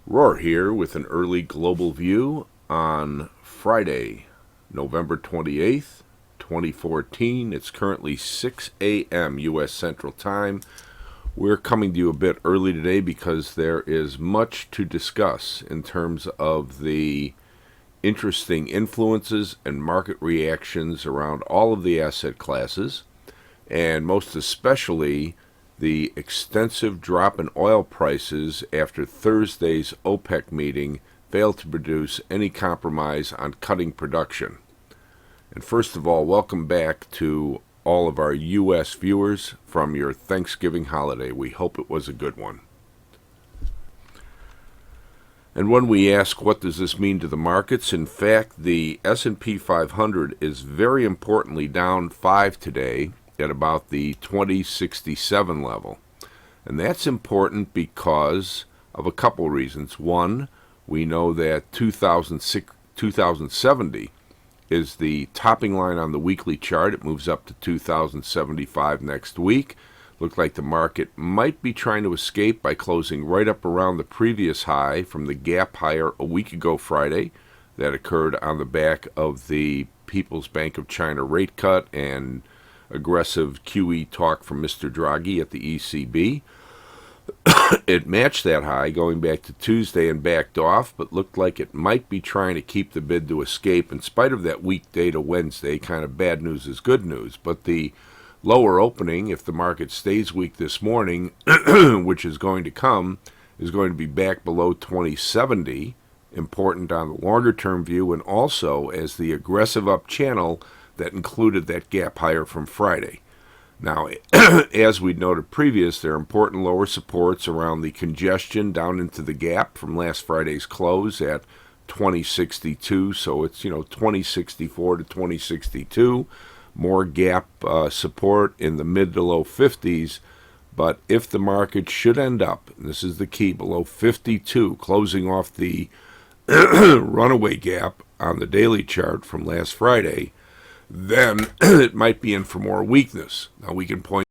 Rohr here with an early global view on Friday, November 28th, 2014. It's currently 6 a.m. U.S. Central Time. We're coming to you a bit early today because there is much to discuss in terms of the interesting influences and market reactions around all of the asset classes, and most especially the extensive drop in oil prices after Thursday's OPEC meeting failed to produce any compromise on cutting production. And first of all, welcome back to all of our U.S. viewers from your Thanksgiving holiday. We hope it was a good one. And when we ask what does this mean to the markets, in fact, the S&P 500 is very importantly down 5 today, at about the 2067 level. And that's important because of a couple reasons. One, we know that 2070 is the topping line on the weekly chart. It moves up to 2075 next week. Looks like the market might be trying to escape by closing right up around the previous high from the gap higher a week ago Friday that occurred on the back of the People's Bank of China rate cut and aggressive QE talk from Mr. Draghi at the ECB. It matched that high going back to Tuesday and backed off, but looked like it might be trying to keep the bid to escape in spite of that weak day to Wednesday. Kind of bad news is good news. But the lower opening, if the market stays weak this morning, which is going to come, is going to be back below 2070, important on the longer term view, and also as the aggressive up channel that included that gap higher from Friday. Now, as we noted previous, there are important lower supports around the congestion down into the gap from last Friday's close at 2062. So it's, 2064 to 2062. More gap support in the mid to low 50s. But if the market should end up, and this is the key, below 52, closing off the runaway gap on the daily chart from last Friday, then it might be in for more weakness. Now we can point